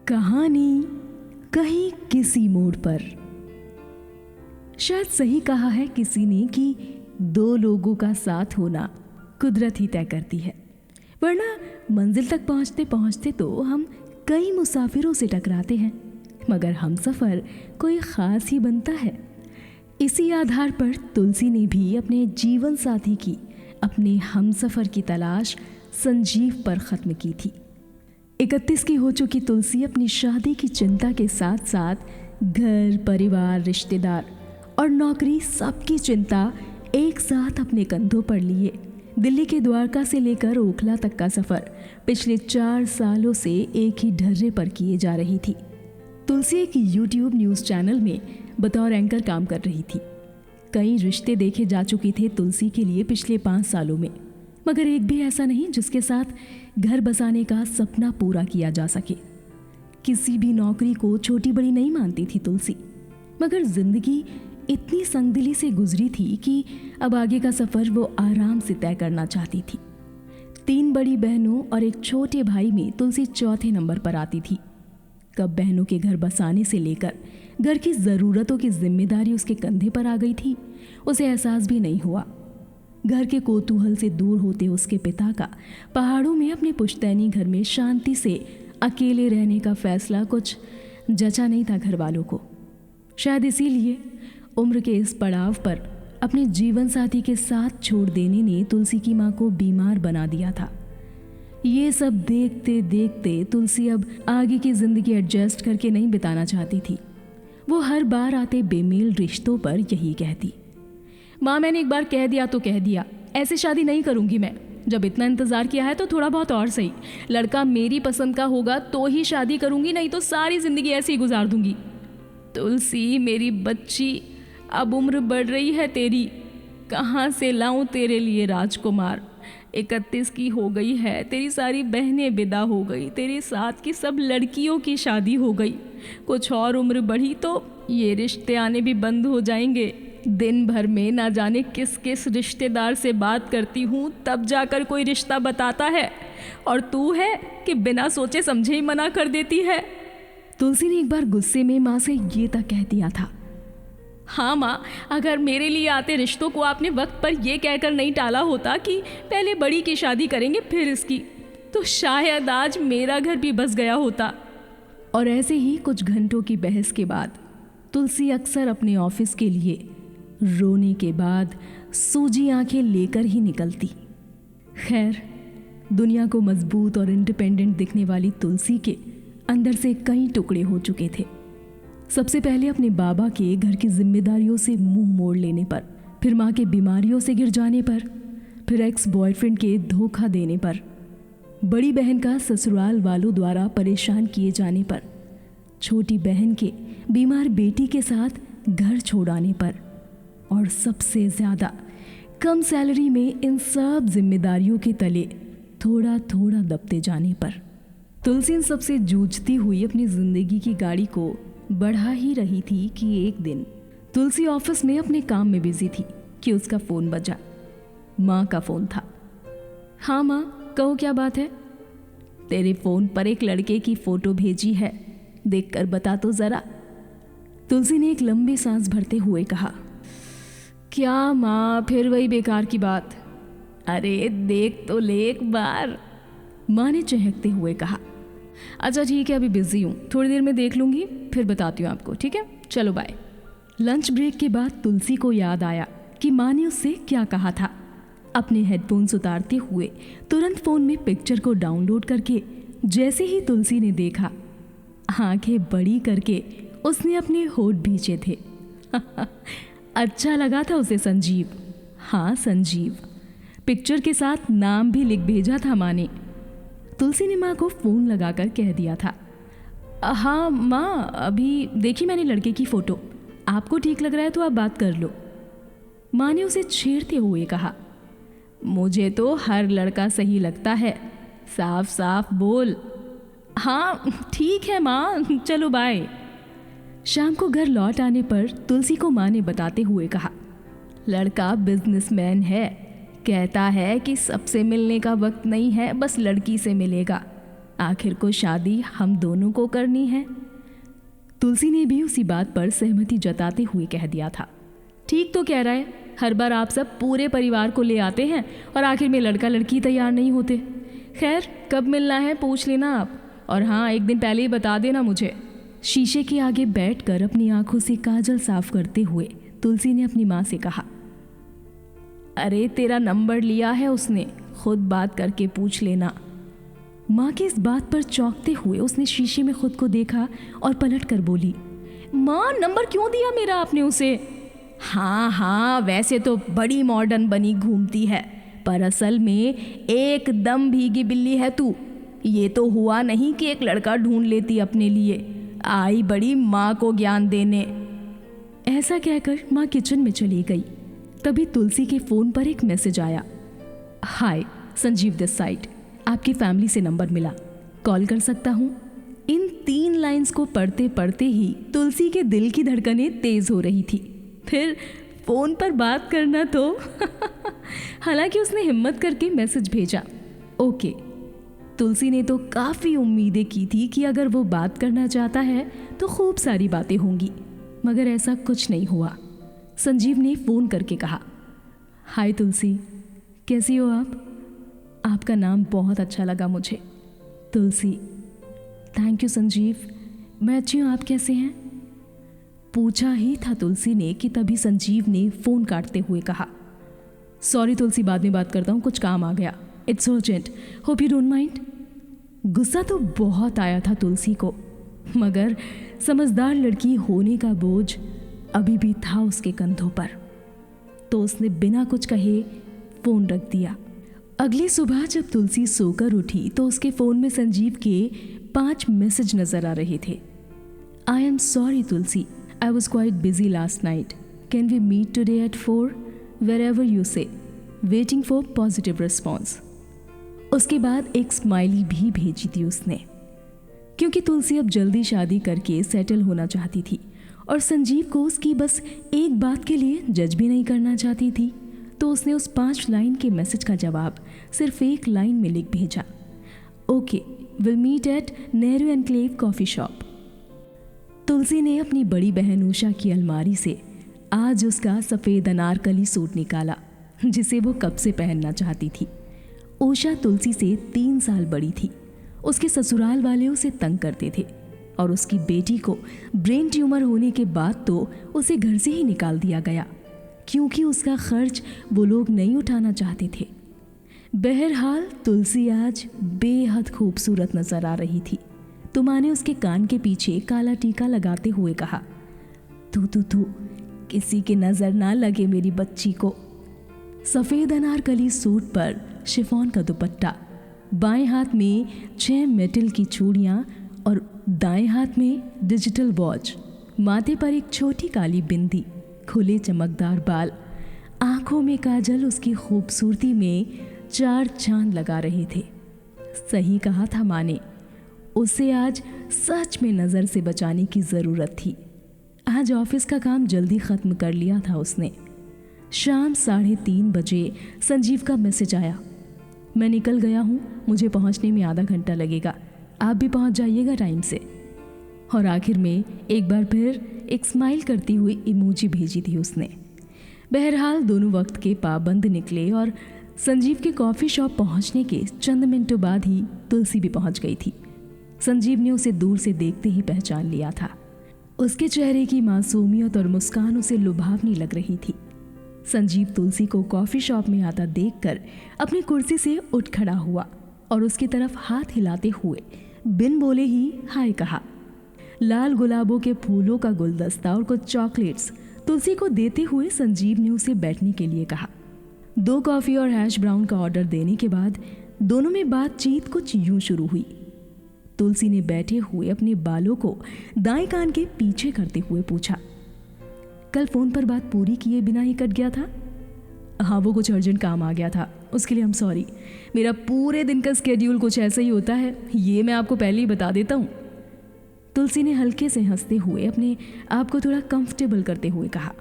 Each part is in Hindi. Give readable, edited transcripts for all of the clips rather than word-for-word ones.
कहानी कहीं किसी मोड़ पर। शायद सही कहा है किसी ने कि दो लोगों का साथ होना कुदरत ही तय करती है, वरना मंजिल तक पहुंचते पहुंचते तो हम कई मुसाफिरों से टकराते हैं, मगर हमसफ़र कोई ख़ास ही बनता है। इसी आधार पर तुलसी ने भी अपने जीवन साथी की अपने हमसफ़र की तलाश संजीव पर ख़त्म की थी। 31 की हो चुकी तुलसी अपनी शादी की चिंता के साथ साथ घर, परिवार, रिश्तेदार और नौकरी सबकी चिंता एक साथ अपने कंधों पर लिए दिल्ली के द्वारका से लेकर ओखला तक का सफ़र पिछले 4 सालों से एक ही ढर्रे पर किए जा रही थी। तुलसी एक YouTube न्यूज़ चैनल में बतौर एंकर काम कर रही थी। कई रिश्ते देखे जा चुके थे तुलसी के लिए पिछले 5 सालों में, मगर एक भी ऐसा नहीं जिसके साथ घर बसाने का सपना पूरा किया जा सके। किसी भी नौकरी को छोटी बड़ी नहीं मानती थी तुलसी, मगर जिंदगी इतनी संगदिली से गुजरी थी कि अब आगे का सफ़र वो आराम से तय करना चाहती थी। 3 बड़ी बहनों और एक छोटे भाई में तुलसी चौथे नंबर पर आती थी। कब बहनों के घर बसाने से लेकर घर की ज़रूरतों की जिम्मेदारी उसके कंधे पर आ गई थी, उसे एहसास भी नहीं हुआ। घर के कोतूहल से दूर होते उसके पिता का पहाड़ों में अपने पुश्तैनी घर में शांति से अकेले रहने का फैसला कुछ जचा नहीं था घर वालों को। शायद इसीलिए उम्र के इस पड़ाव पर अपने जीवन साथी के साथ छोड़ देने ने तुलसी की माँ को बीमार बना दिया था। ये सब देखते देखते तुलसी अब आगे की ज़िंदगी एडजस्ट करके नहीं बिताना चाहती थी। वो हर बार आते बेमेल रिश्तों पर यही कहती, माँ मैंने एक बार कह दिया तो कह दिया, ऐसे शादी नहीं करूँगी मैं। जब इतना इंतज़ार किया है तो थोड़ा बहुत और सही, लड़का मेरी पसंद का होगा तो ही शादी करूँगी, नहीं तो सारी ज़िंदगी ऐसे ही गुजार दूँगी। तुलसी मेरी बच्ची, अब उम्र बढ़ रही है तेरी, कहाँ से लाऊं तेरे लिए राजकुमार। 31 की हो गई है, तेरी सारी बहनें विदा हो गई, तेरे साथ की सब लड़कियों की शादी हो गई। कुछ और उम्र बढ़ी तो ये रिश्ते आने भी बंद हो जाएंगे। दिन भर में ना जाने किस किस रिश्तेदार से बात करती हूँ, तब जाकर कोई रिश्ता बताता है, और तू है कि बिना सोचे समझे ही मना कर देती है। तुलसी ने एक बार गुस्से में माँ से ये तक कह दिया था, हाँ माँ, अगर मेरे लिए आते रिश्तों को आपने वक्त पर यह कहकर नहीं टाला होता कि पहले बड़ी की शादी करेंगे फिर इसकी, तो शायद आज मेरा घर भी बस गया होता। और ऐसे ही कुछ घंटों की बहस के बाद तुलसी अक्सर अपने ऑफिस के लिए रोने के बाद सूजी आंखें लेकर ही निकलती। खैर, दुनिया को मजबूत और इंडिपेंडेंट दिखने वाली तुलसी के अंदर से कई टुकड़े हो चुके थे। सबसे पहले अपने बाबा के घर की जिम्मेदारियों से मुंह मोड़ लेने पर, फिर माँ के बीमारियों से गिर जाने पर, फिर एक्स बॉयफ्रेंड के धोखा देने पर, बड़ी बहन का ससुराल वालों द्वारा परेशान किए जाने पर, छोटी बहन के बीमार बेटी के साथ घर छोड़ाने पर, और सबसे ज़्यादा कम सैलरी में इन सब जिम्मेदारियों के तले थोड़ा थोड़ा दबते जाने पर तुलसी इन सबसे जूझती हुई अपनी ज़िंदगी की गाड़ी को बढ़ा ही रही थी कि एक दिन तुलसी ऑफिस में अपने काम में बिजी थी कि उसका फ़ोन बजा। माँ का फ़ोन था। हाँ माँ, कहो क्या बात है? तेरे फ़ोन पर एक लड़के की फ़ोटो भेजी है, देखकर बता तो ज़रा। तुलसी ने एक लंबी सांस भरते हुए कहा, क्या माँ, फिर वही बेकार की बात? अरे देख तो ले एक बार, माँ ने चहकते हुए कहा। अच्छा ठीक है, अभी बिजी हूँ, थोड़ी देर में देख लूँगी, फिर बताती हूँ आपको, ठीक है, चलो बाय। लंच ब्रेक के बाद तुलसी को याद आया कि माँ ने उससे क्या कहा था। अपने हेडफोन्स उतारते हुए तुरंत फ़ोन में पिक्चर को डाउनलोड करके जैसे ही तुलसी ने देखा, आंखें बड़ी करके उसने अपने होठ भींचे थे। अच्छा लगा था उसे संजीव। हाँ संजीव, पिक्चर के साथ नाम भी लिख भेजा था माँ ने। तुलसी ने माँ को फ़ोन लगाकर कह दिया था, हाँ माँ, अभी देखी मैंने लड़के की फ़ोटो, आपको ठीक लग रहा है तो आप बात कर लो। माँ ने उसे छेड़ते हुए कहा, मुझे तो हर लड़का सही लगता है, साफ साफ बोल। हाँ ठीक है माँ, चलो बाय। शाम को घर लौट आने पर तुलसी को माँ ने बताते हुए कहा, लड़का बिजनेसमैन है, कहता है कि सबसे मिलने का वक्त नहीं है, बस लड़की से मिलेगा। आखिर को शादी हम दोनों को करनी है। तुलसी ने भी उसी बात पर सहमति जताते हुए कह दिया था। ठीक तो कह रहा है, हर बार आप सब पूरे परिवार को ले आते हैं और आखिर में लड़का लड़की तैयार नहीं होते। खैर, कब मिलना है पूछ लेना आप, और हाँ, एक दिन पहले ही बता देना मुझे। शीशे के आगे बैठकर अपनी आंखों से काजल साफ करते हुए तुलसी ने अपनी माँ से कहा, अरे तेरा नंबर लिया है उसने, खुद बात करके पूछ लेना। माँ की इस बात पर चौंकते हुए उसने शीशे में खुद को देखा और पलट कर बोली, माँ नंबर क्यों दिया मेरा आपने उसे? हाँ, वैसे तो बड़ी मॉडर्न बनी घूमती है, पर असल में एकदम भीगी बिल्ली है तू। ये तो हुआ नहीं कि एक लड़का ढूंढ लेती अपने लिए, आई बड़ी माँ को ज्ञान देने। ऐसा कहकर माँ किचन में चली गई। तभी तुलसी के फ़ोन पर एक मैसेज आया, हाय संजीव दिस साइड, आपकी फैमिली से नंबर मिला, कॉल कर सकता हूँ? इन 3 लाइंस को पढ़ते पढ़ते ही तुलसी के दिल की धड़कनें तेज हो रही थी। फिर फ़ोन पर बात करना तो हालांकि उसने हिम्मत करके मैसेज भेजा, ओके। तुलसी ने तो काफ़ी उम्मीदें की थी कि अगर वो बात करना चाहता है तो खूब सारी बातें होंगी, मगर ऐसा कुछ नहीं हुआ। संजीव ने फ़ोन करके कहा, हाय तुलसी, कैसी हो आप? आपका नाम बहुत अच्छा लगा मुझे। तुलसी, थैंक यू संजीव, मैं अच्छी हूँ, आप कैसे हैं? पूछा ही था तुलसी ने कि तभी संजीव ने फ़ोन काटते हुए कहा, सॉरी तुलसी, बाद में बात करता हूँ, कुछ काम आ गया, it's urgent, hope you don't mind. गुस्सा तो बहुत आया था तुलसी को, मगर समझदार लड़की होने का बोझ अभी भी था उसके कंधों पर, तो उसने बिना कुछ कहे फ़ोन रख दिया। अगली सुबह जब तुलसी सोकर उठी तो उसके फ़ोन में संजीव के 5 मैसेज नज़र आ रहे थे। I am sorry Tulsi, I was quite busy last night, can we meet today at 4 wherever you say, waiting for positive response. उसके बाद एक स्माइली भी भेजी थी उसने, क्योंकि तुलसी अब जल्दी शादी करके सेटल होना चाहती थी और संजीव को उसकी बस एक बात के लिए जज भी नहीं करना चाहती थी। तो उसने उस 5 लाइन के मैसेज का जवाब सिर्फ 1 लाइन में लिख भेजा, okay will meet at Nehru enclave coffee shop. Tulsi ने अपनी बड़ी बहन उषा की अलमारी से आज उसका सफ़ेद अनारकली सूट निकाला, जिसे वो कब से पहनना चाहती थी। उषा तुलसी से 3 साल बड़ी थी। उसके ससुराल वाले उसे तंग करते थे और उसकी बेटी को ब्रेन ट्यूमर होने के बाद तो उसे घर से ही निकाल दिया गया, क्योंकि उसका खर्च वो लोग नहीं उठाना चाहते थे। बहरहाल तुलसी आज बेहद खूबसूरत नजर आ रही थी। तो माँ ने उसके कान के पीछे काला टीका लगाते हुए कहा, तू किसी की नज़र ना लगे मेरी बच्ची को। सफ़ेद अनारकली सूट पर शिफॉन का दुपट्टा, बाएं हाथ में 6 मेटल की चूड़ियाँ और दाएं हाथ में डिजिटल वॉच, माथे पर एक छोटी काली बिंदी, खुले चमकदार बाल, आंखों में काजल उसकी खूबसूरती में 4 चांद लगा रहे थे। सही कहा था माँ ने, उसे आज सच में नज़र से बचाने की ज़रूरत थी। आज ऑफिस का काम जल्दी ख़त्म कर लिया था उसने। शाम 3:30 बजे संजीव का मैसेज आया, मैं निकल गया हूँ, मुझे पहुँचने में आधा घंटा लगेगा, आप भी पहुँच जाइएगा टाइम से। और आखिर में एक बार फिर एक स्माइल करती हुई इमोजी भेजी थी उसने। बहरहाल दोनों वक्त के पाबंद निकले और संजीव के कॉफ़ी शॉप पहुंचने के चंद मिनटों बाद ही तुलसी भी पहुंच गई थी। संजीव ने उसे दूर से देखते ही पहचान लिया था। उसके चेहरे की मासूमियत और मुस्कान उसे लुभावनी लग रही थी। संजीव तुलसी को कॉफ़ी शॉप में आता देखकर अपनी कुर्सी से उठ खड़ा हुआ और उसकी तरफ हाथ हिलाते हुए बिन बोले ही हाय कहा। लाल गुलाबों के फूलों का गुलदस्ता और कुछ चॉकलेट्स तुलसी को देते हुए संजीव ने उसे बैठने के लिए कहा। 2 कॉफ़ी और हैश ब्राउन का ऑर्डर देने के बाद दोनों में बातचीत कुछ यूं शुरू हुई। तुलसी ने बैठे हुए अपने बालों को दाएं कान के पीछे करते हुए पूछा, कल फ़ोन पर बात पूरी किए बिना ही कट गया था? हाँ, वो कुछ अर्जेंट काम आ गया था, उसके लिए हम सॉरी। मेरा पूरे दिन का स्केड्यूल कुछ ऐसा ही होता है, ये मैं आपको पहले ही बता देता हूँ। तुलसी ने हल्के से हंसते हुए अपने आप को थोड़ा कंफर्टेबल करते हुए कहा,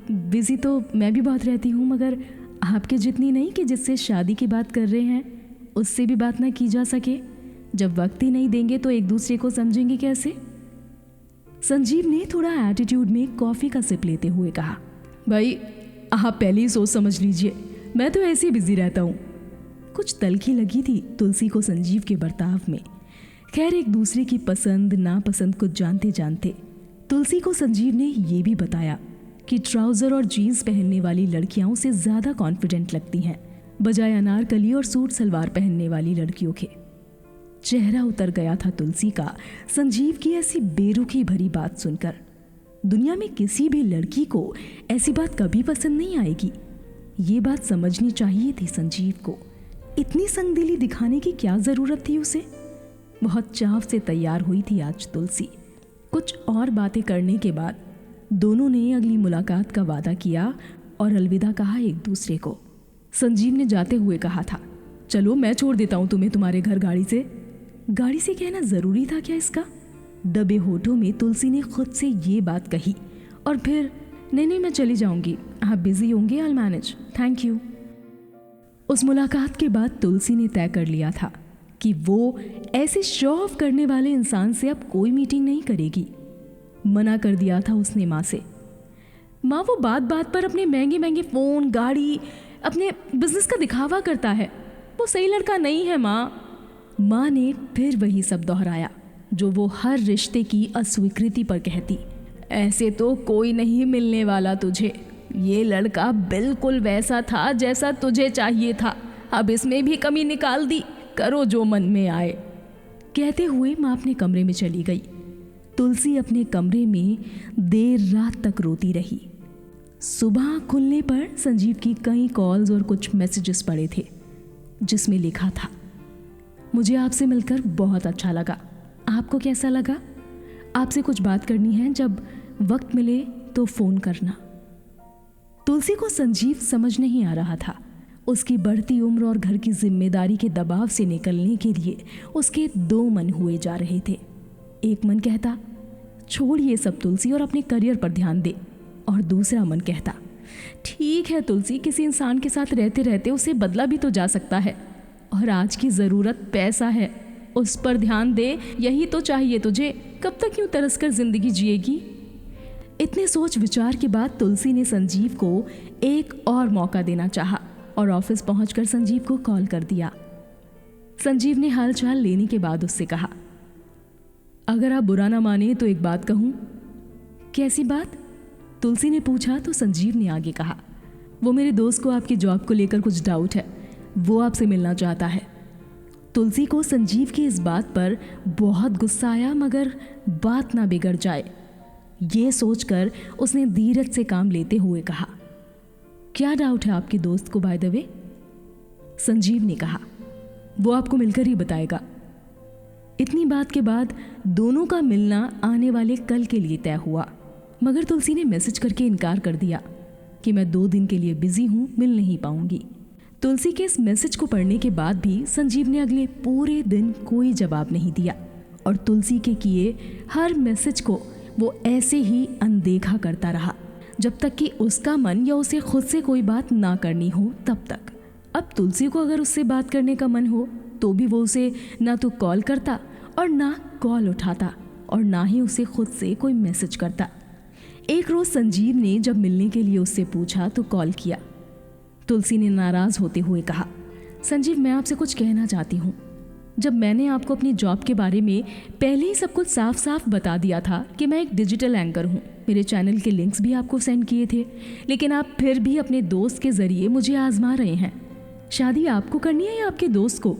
बिजी तो मैं भी बहुत रहती हूँ, मगर आपके जितनी नहीं कि जिससे शादी की बात कर रहे हैं। उससे भी बात ना की जा सके? जब वक्त ही नहीं देंगे तो एक दूसरे को समझेंगे कैसे? संजीव ने थोड़ा एटीट्यूड में कॉफी का सिप लेते हुए कहा, भाई आप पहले ही सोच समझ लीजिए, मैं तो ऐसे ही बिजी रहता हूँ। कुछ तलखी लगी थी तुलसी को संजीव के बर्ताव में। खैर, एक दूसरे की पसंद नापसंद कुछ जानते जानते तुलसी को संजीव ने ये भी बताया कि ट्राउजर और जीन्स पहनने वाली लड़कियां उसे ज्यादा कॉन्फिडेंट लगती हैं बजाय अनारकली और सूट सलवार पहनने वाली लड़कियों के। चेहरा उतर गया था तुलसी का संजीव की ऐसी बेरुखी भरी बात सुनकर। दुनिया में किसी भी लड़की को ऐसी बात कभी पसंद नहीं आएगी। ये बात समझनी चाहिए थी संजीव को। इतनी संगदिली दिखाने की क्या जरूरत थी उसे? बहुत चाव से तैयार हुई थी आज तुलसी। कुछ और बातें करने के बाद दोनों ने अगली मुलाकात का वादा किया और अलविदा कहा एक दूसरे को। संजीव ने जाते हुए कहा था, चलो मैं छोड़ देता हूँ तुम्हें तुम्हारे घर गाड़ी से। गाड़ी से कहना जरूरी था क्या इसका? दबे होठों में तुलसी ने खुद से ये बात कही और फिर नहीं मैं चली जाऊंगी, आप बिजी होंगे, आई मैनेज, थैंक यू। उस मुलाकात के बाद तुलसी ने तय कर लिया था कि वो ऐसे शो ऑफ करने वाले इंसान से अब कोई मीटिंग नहीं करेगी। मना कर दिया था उसने माँ से। माँ, वो बात बात पर अपने महंगे महंगे फ़ोन, गाड़ी, अपने बिजनेस का दिखावा करता है, वो सही लड़का नहीं है माँ। माँ ने फिर वही सब दोहराया जो वो हर रिश्ते की अस्वीकृति पर कहती। ऐसे तो कोई नहीं मिलने वाला तुझे, ये लड़का बिल्कुल वैसा था जैसा तुझे चाहिए था, अब इसमें भी कमी निकाल दी, करो जो मन में आए। कहते हुए माँ अपने कमरे में चली गई। तुलसी अपने कमरे में देर रात तक रोती रही। सुबह खुलने पर संजीव की कई कॉल्स और कुछ मैसेजेस पड़े थे जिसमें लिखा था, मुझे आपसे मिलकर बहुत अच्छा लगा, आपको कैसा लगा? आपसे कुछ बात करनी है, जब वक्त मिले तो फ़ोन करना। तुलसी को संजीव समझ नहीं आ रहा था। उसकी बढ़ती उम्र और घर की जिम्मेदारी के दबाव से निकलने के लिए उसके दो मन हुए जा रहे थे। एक मन कहता, छोड़ ये सब तुलसी और अपने करियर पर ध्यान दे, और दूसरा मन कहता, ठीक है तुलसी, किसी इंसान के साथ रहते रहते उसे बदला भी तो जा सकता है, और आज की ज़रूरत पैसा है, उस पर ध्यान दे, यही तो चाहिए तुझे, कब तक यूँ तरस कर जिंदगी जिएगी? इतने सोच विचार के बाद तुलसी ने संजीव को एक और मौका देना चाहा और ऑफिस पहुंचकर संजीव को कॉल कर दिया। संजीव ने हालचाल लेने के बाद उससे कहा, अगर आप बुरा ना माने तो एक बात कहूं। कैसी बात? तुलसी ने पूछा तो संजीव ने आगे कहा, वो मेरे दोस्त को आपकी जॉब को लेकर कुछ डाउट है, वो आपसे मिलना चाहता है। तुलसी को संजीव की इस बात पर बहुत गुस्सा आया, मगर बात ना बिगड़ जाए ये सोचकर उसने धीरज से काम लेते हुए कहा, क्या डाउट है आपके दोस्त को बाय द वे? संजीव ने कहा, वो आपको मिलकर ही बताएगा। इतनी बात के बाद दोनों का मिलना आने वाले कल के लिए तय हुआ, मगर तुलसी ने मैसेज करके इनकार कर दिया कि मैं 2 दिन के लिए बिजी हूं, मिल नहीं पाऊंगी। तुलसी के इस मैसेज को पढ़ने के बाद भी संजीव ने अगले पूरे दिन कोई जवाब नहीं दिया और तुलसी के किए हर मैसेज को वो ऐसे ही अनदेखा करता रहा जब तक कि उसका मन या उसे खुद से कोई बात ना करनी हो तब तक। अब तुलसी को अगर उससे बात करने का मन हो तो भी वो उसे ना तो कॉल करता और ना कॉल उठाता और ना ही उसे खुद से कोई मैसेज करता। एक रोज़ संजीव ने जब मिलने के लिए उससे पूछा तो कॉल किया। तुलसी ने नाराज़ होते हुए कहा, संजीव मैं आपसे कुछ कहना चाहती हूँ। जब मैंने आपको अपनी जॉब के बारे में पहले ही सब कुछ साफ साफ बता दिया था कि मैं एक डिजिटल एंकर हूँ, मेरे चैनल के लिंक्स भी आपको सेंड किए थे, लेकिन आप फिर भी अपने दोस्त के ज़रिए मुझे आजमा रहे हैं। शादी आपको करनी है या आपके दोस्त को?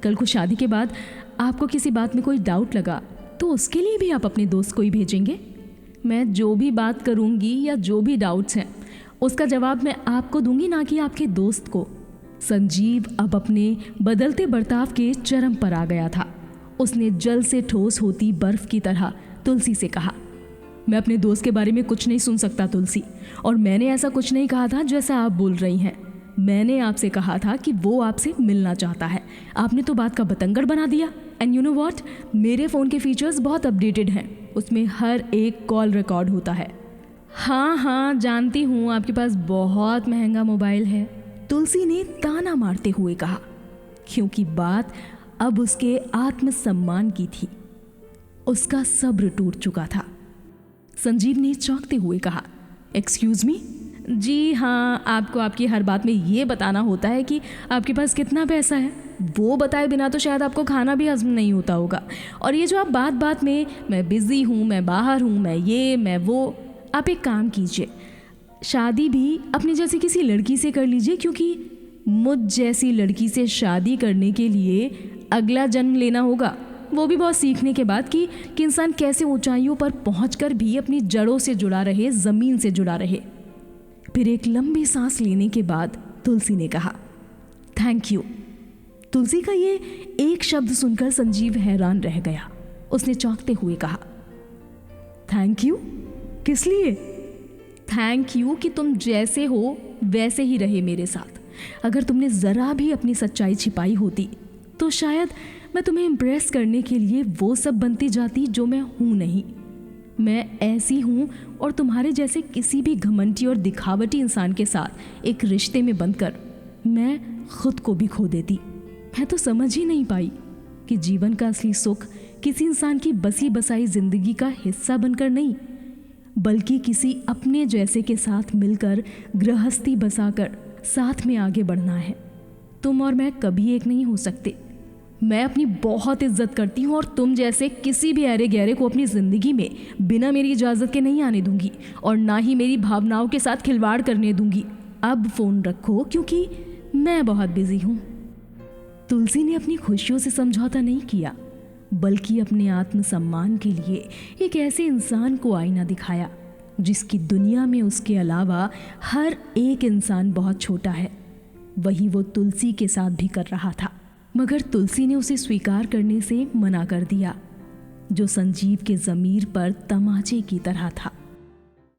कल को शादी के बाद आपको किसी बात में कोई डाउट लगा तो उसके लिए भी आप अपने दोस्त को ही भेजेंगे। मैं जो भी बात करूँगी या जो भी डाउट्स हैं उसका जवाब मैं आपको दूंगी, ना कि आपके दोस्त को। संजीव अब अपने बदलते बर्ताव के चरम पर आ गया था। उसने जल से ठोस होती बर्फ की तरह तुलसी से कहा, मैं अपने दोस्त के बारे में कुछ नहीं सुन सकता तुलसी, और मैंने ऐसा कुछ नहीं कहा था जैसा आप बोल रही हैं। मैंने आपसे कहा था कि वो आपसे मिलना चाहता है, आपने तो बात का बतंगड़ बना दिया। एंड यू नो व्हाट, मेरे फ़ोन के फीचर्स बहुत अपडेटेड हैं, उसमें हर एक कॉल रिकॉर्ड होता है। हाँ जानती हूँ आपके पास बहुत महंगा मोबाइल है, तुलसी ने ताना मारते हुए कहा। क्योंकि बात अब उसके आत्मसम्मान की थी। उसका सब्र टूट चुका था। संजीव ने चौंकते हुए कहा, एक्सक्यूज मी? जी हाँ, आपको आपकी हर बात में ये बताना होता है कि आपके पास कितना पैसा है। वो बताए बिना तो शायद आपको खाना भी हजम नहीं होता होगा। और ये जो आप बात बात में मैं बिज़ी हूँ, मैं बाहर हूँ, मैं ये मैं वो, आप एक काम कीजिए, शादी भी अपनी जैसी किसी लड़की से कर लीजिए, क्योंकि मुझ जैसी लड़की से शादी करने के लिए अगला जन्म लेना होगा। वो भी बहुत सीखने के बाद कि इंसान कैसे ऊंचाइयों पर पहुंचकर भी अपनी जड़ों से जुड़ा रहे, ज़मीन से जुड़ा रहे। फिर एक लंबी सांस लेने के बाद तुलसी ने कहा, थैंक यू। तुलसी का ये एक शब्द सुनकर संजीव हैरान रह गया। उसने चौंकते हुए कहा, थैंक यू? किस लिए? थैंक यू कि तुम जैसे हो वैसे ही रहे मेरे साथ। अगर तुमने ज़रा भी अपनी सच्चाई छिपाई होती तो शायद मैं तुम्हें इम्प्रेस करने के लिए वो सब बनती जाती जो मैं हूँ नहीं। मैं ऐसी हूँ और तुम्हारे जैसे किसी भी घमंडी और दिखावटी इंसान के साथ एक रिश्ते में बंधकर मैं खुद को भी खो देती। मैं तो समझ ही नहीं पाई कि जीवन का असली सुख किसी इंसान की बसी बसाई जिंदगी का हिस्सा बनकर नहीं, बल्कि किसी अपने जैसे के साथ मिलकर गृहस्थी बसाकर साथ में आगे बढ़ना है। तुम और मैं कभी एक नहीं हो सकते। मैं अपनी बहुत इज्जत करती हूँ और तुम जैसे किसी भी अरे गहरे को अपनी ज़िंदगी में बिना मेरी इजाज़त के नहीं आने दूंगी और ना ही मेरी भावनाओं के साथ खिलवाड़ करने दूंगी। अब फ़ोन रखो क्योंकि मैं बहुत बिजी हूँ। तुलसी ने अपनी खुशियों से समझौता नहीं किया, बल्कि अपने आत्मसम्मान के लिए एक ऐसे इंसान को आईना दिखाया जिसकी दुनिया में उसके अलावा हर एक इंसान बहुत छोटा है। वही वो तुलसी के साथ भी कर रहा था, मगर तुलसी ने उसे स्वीकार करने से मना कर दिया, जो संजीव के ज़मीर पर तमाचे की तरह था।